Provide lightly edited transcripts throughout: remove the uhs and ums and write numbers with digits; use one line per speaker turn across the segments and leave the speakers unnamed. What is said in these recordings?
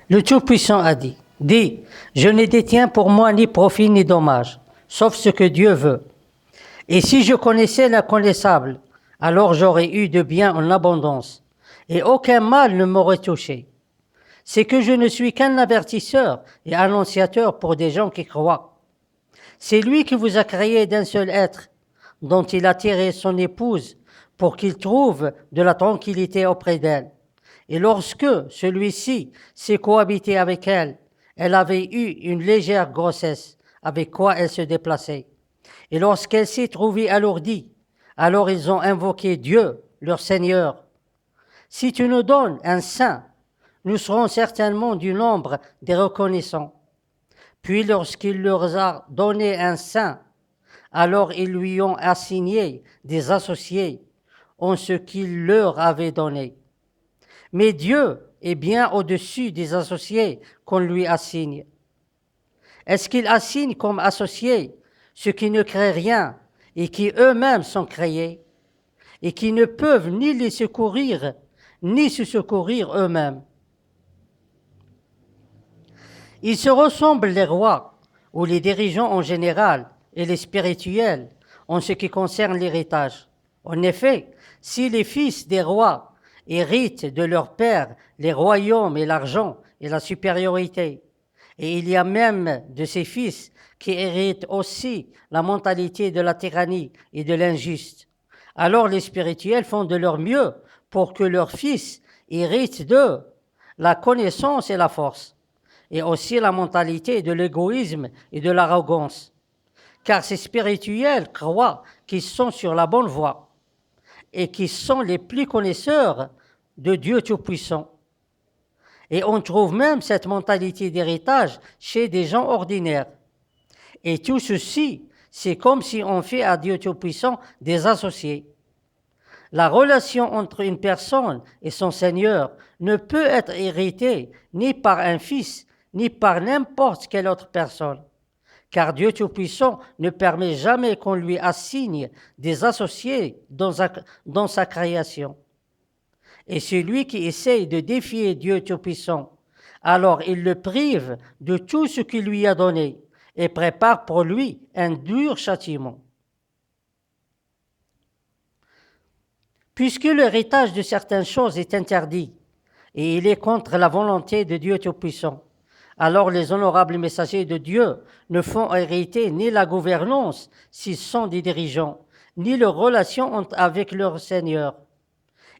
Le Tout-Puissant a dit, « Dis, je ne détiens pour moi ni profit ni dommage, sauf ce que Dieu veut. Et si je connaissais l'inconnaissable, alors j'aurais eu de bien en abondance, et aucun mal ne m'aurait touché. C'est que je ne suis qu'un avertisseur et annonciateur pour des gens qui croient. C'est lui qui vous a créé d'un seul être, dont il a tiré son épouse pour qu'il trouve de la tranquillité auprès d'elle. Et lorsque celui-ci s'est cohabité avec elle, elle avait eu une légère grossesse, avec quoi elle se déplaçait. Et lorsqu'elle s'est trouvée alourdie, alors ils ont invoqué Dieu, leur Seigneur. Si tu nous donnes un saint, nous serons certainement du nombre des reconnaissants. Puis lorsqu'il leur a donné un saint, alors ils lui ont assigné des associés en ce qu'il leur avait donné. Mais Dieu est bien au-dessus des associés qu'on lui assigne. Est-ce qu'il assigne comme associés ceux qui ne créent rien et qui eux-mêmes sont créés et qui ne peuvent ni les secourir ni se secourir eux-mêmes? Ils se ressemblent les rois ou les dirigeants en général et les spirituels en ce qui concerne l'héritage. En effet, si les fils des rois héritent de leur père les royaumes et l'argent et la supériorité, et il y a même de ces fils qui héritent aussi la mentalité de la tyrannie et de l'injuste, alors les spirituels font de leur mieux pour que leurs fils héritent d'eux la connaissance et la force, et aussi la mentalité de l'égoïsme et de l'arrogance. Car ces spirituels croient qu'ils sont sur la bonne voie et qu'ils sont les plus connaisseurs de Dieu Tout-Puissant. Et on trouve même cette mentalité d'héritage chez des gens ordinaires. Et tout ceci, c'est comme si on fait à Dieu Tout-Puissant des associés. La relation entre une personne et son Seigneur ne peut être héritée ni par un fils, ni par n'importe quelle autre personne. Car Dieu Tout-Puissant ne permet jamais qu'on lui assigne des associés dans sa création. Et celui qui essaye de défier Dieu Tout-Puissant, alors il le prive de tout ce qu'il lui a donné et prépare pour lui un dur châtiment. Puisque l'héritage de certaines choses est interdit et il est contre la volonté de Dieu Tout-Puissant, alors les honorables messagers de Dieu ne font hériter ni la gouvernance s'ils sont des dirigeants, ni leur relation avec leur Seigneur,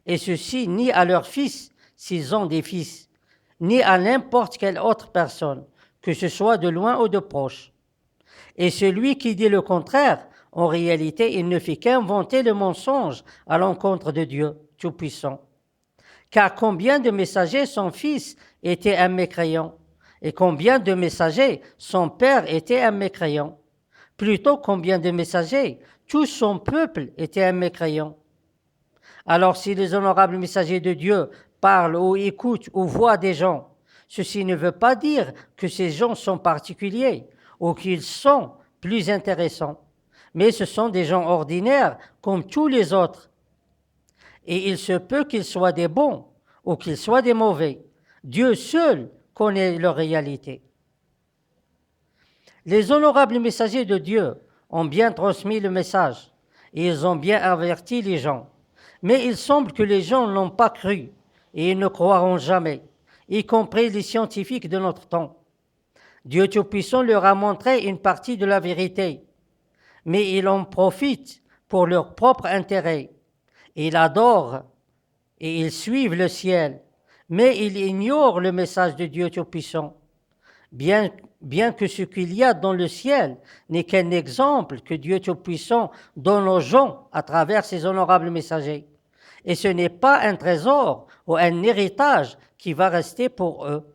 et ceci ni à leurs fils s'ils ont des fils, ni à n'importe quelle autre personne, que ce soit de loin ou de proche. Et celui qui dit le contraire, en réalité, il ne fait qu'inventer le mensonge à l'encontre de Dieu Tout-Puissant. Car combien de messagers son fils était un mécréant, et combien de messagers son père était un mécréant. Plutôt combien de messagers tout son peuple était un mécréant. Alors si les honorables messagers de Dieu parlent ou écoutent ou voient des gens, ceci ne veut pas dire que ces gens sont particuliers ou qu'ils sont plus intéressants, mais ce sont des gens ordinaires comme tous les autres. Et il se peut qu'ils soient des bons ou qu'ils soient des mauvais. Dieu seul connaît leur réalité. Les honorables messagers de Dieu ont bien transmis le message et ils ont bien averti les gens. Mais il semble que les gens n'ont pas cru et ils ne croiront jamais, y compris les scientifiques de notre temps. Dieu Tout-Puissant leur a montré une partie de la vérité, mais ils en profitent pour leur propre intérêt. Ils adorent et ils suivent le ciel, mais ils ignorent le message de Dieu Tout-Puissant. Bien que ce qu'il y a dans le ciel n'est qu'un exemple que Dieu Tout-Puissant donne aux gens à travers ses honorables messagers. Et ce n'est pas un trésor ou un héritage qui va rester pour eux.